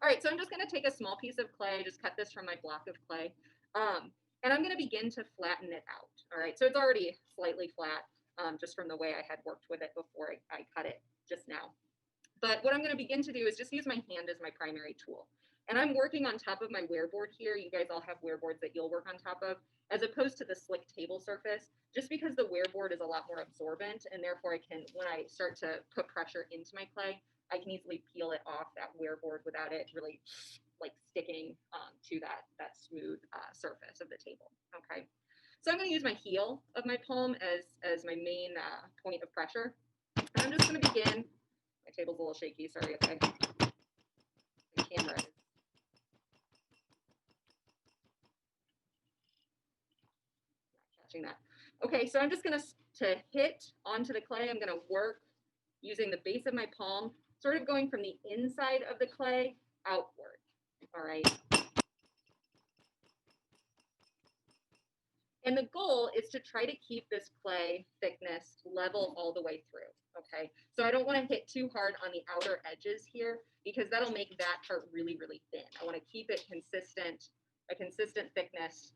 All right, so I'm just going to take a small piece of clay, just cut this from my block of clay, and I'm going to begin to flatten it out. All right, so it's already slightly flat just from the way I had worked with it before I cut it just now. But what I'm going to begin to do is just use my hand as my primary tool. And I'm working on top of my wear board here. You guys all have wear boards that you'll work on top of, as opposed to the slick table surface, just because the wear board is a lot more absorbent, and therefore I can, when I start to put pressure into my clay, I can easily peel it off that wear board without it really like sticking to that smooth surface of the table. Okay, so I'm going to use my heel of my palm as my main point of pressure, and I'm just going to begin. My table's a little shaky. Sorry if the camera is. Not catching that. Okay, so I'm just going to hit onto the clay. I'm going to work using the base of my palm, sort of going from the inside of the clay outward. All right. And the goal is to try to keep this clay thickness level all the way through. Okay, so I don't want to hit too hard on the outer edges here because that'll make that part really, really thin. I want to keep it consistent, a consistent thickness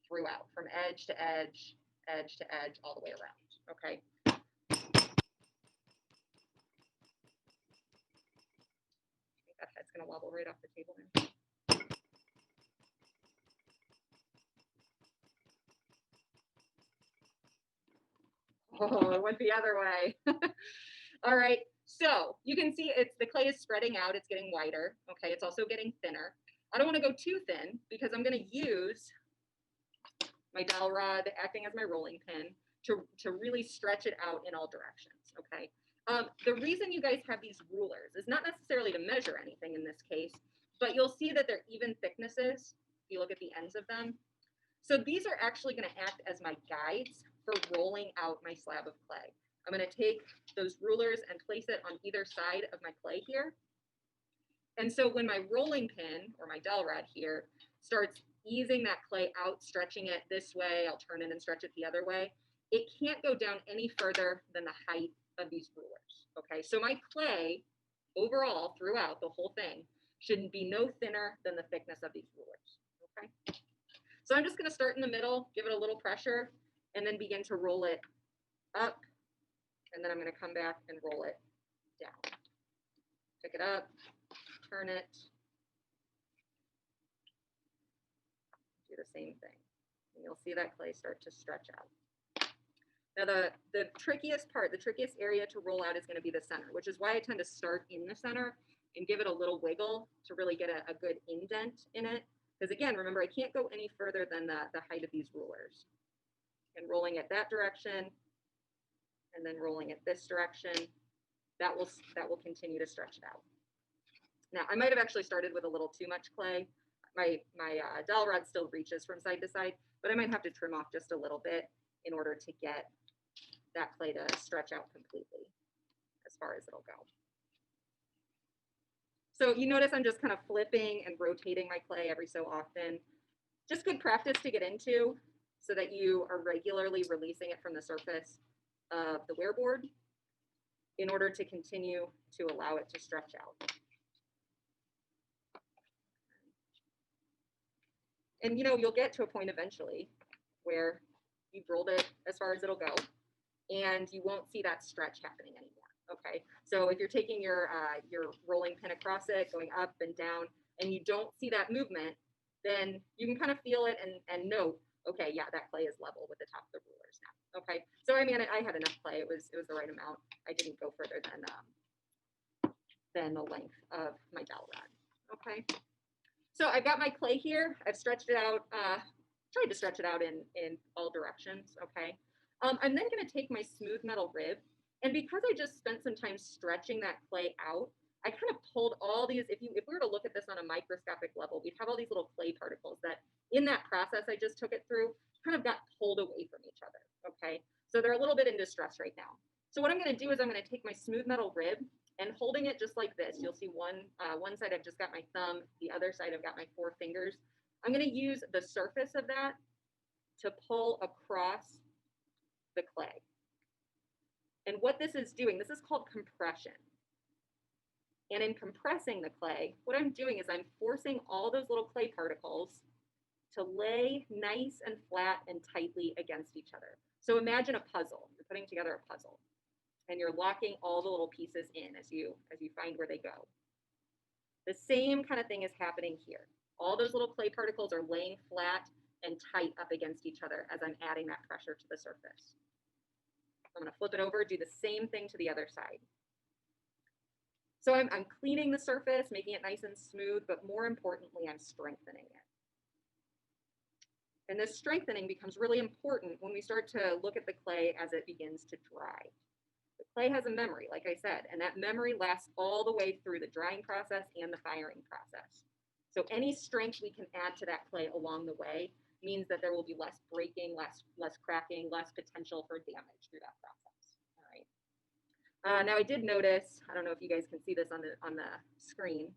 throughout, from edge to edge, edge to edge, all the way around. Okay. I think that head's going to wobble right off the table now. Oh, it went the other way. All right, so you can see the clay is spreading out. It's getting wider. Okay, it's also getting thinner. I don't want to go too thin because I'm going to use my dowel rod acting as my rolling pin to really stretch it out in all directions. Okay. The reason you guys have these rulers is not necessarily to measure anything in this case, but you'll see that they're even thicknesses if you look at the ends of them. So these are actually going to act as my guides for rolling out my slab of clay. I'm going to take those rulers and place it on either side of my clay here. And so when my rolling pin or my dowel rod here starts easing that clay out, stretching it this way, I'll turn it and stretch it the other way, it can't go down any further than the height of these rulers. Okay, so my clay overall throughout the whole thing should be no thinner than the thickness of these rulers. Okay. So I'm just going to start in the middle, give it a little pressure, and then begin to roll it up. And then I'm going to come back and roll it down. Pick it up, turn it, do the same thing. And you'll see that clay start to stretch out. Now the trickiest part, the trickiest area to roll out is going to be the center, which is why I tend to start in the center and give it a little wiggle to really get a good indent in it. Because again, remember, I can't go any further than the height of these rulers. And rolling it that direction, and then rolling it this direction, that will continue to stretch it out. Now, I might have actually started with a little too much clay. My dowel rod still reaches from side to side, but I might have to trim off just a little bit in order to get that clay to stretch out completely as far as it'll go. So you notice I'm just kind of flipping and rotating my clay every so often. Just good practice to get into so that you are regularly releasing it from the surface of the wear board in order to continue to allow it to stretch out. And you know, you'll get to a point eventually where you've rolled it as far as it'll go and you won't see that stretch happening anymore. Okay, so if you're taking your rolling pin across it, going up and down, and you don't see that movement, then you can kind of feel it and note, okay, yeah, that clay is level with the top of the rulers now. Okay, so I mean, I had enough clay; it was the right amount. I didn't go further than the length of my dowel rod. Okay, so I've got my clay here. I've stretched it out. Tried to stretch it out in all directions. Okay, I'm then going to take my smooth metal rib. And because I just spent some time stretching that clay out, I kind of pulled all these, if we were to look at this on a microscopic level, we'd have all these little clay particles that in that process I just took it through, kind of got pulled away from each other, okay? So they're a little bit in distress right now. So what I'm gonna do is I'm gonna take my smooth metal rib and holding it just like this, you'll see one side I've just got my thumb, the other side I've got my 4 fingers. I'm gonna use the surface of that to pull across the clay. And what this is doing, this is called compression. And in compressing the clay, what I'm doing is I'm forcing all those little clay particles to lay nice and flat and tightly against each other. So imagine a puzzle. You're putting together a puzzle and you're locking all the little pieces in as you find where they go. The same kind of thing is happening here. All those little clay particles are laying flat and tight up against each other as I'm adding that pressure to the surface. I'm going to flip it over, do the same thing to the other side. So I'm cleaning the surface, making it nice and smooth, but more importantly, I'm strengthening it. And this strengthening becomes really important when we start to look at the clay as it begins to dry. The clay has a memory, like I said, and that memory lasts all the way through the drying process and the firing process. So any strength we can add to that clay along the way means that there will be less breaking, less cracking, less potential for damage through that process. All right. Now I did notice, I don't know if you guys can see this on the screen,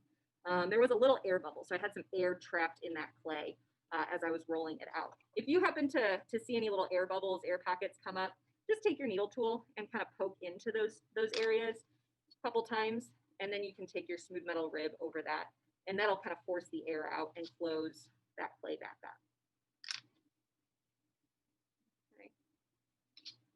there was a little air bubble. So I had some air trapped in that clay as I was rolling it out. If you happen to see any little air bubbles, air pockets come up, just take your needle tool and kind of poke into those areas a couple times, and then you can take your smooth metal rib over that, and that'll kind of force the air out and close that clay back up.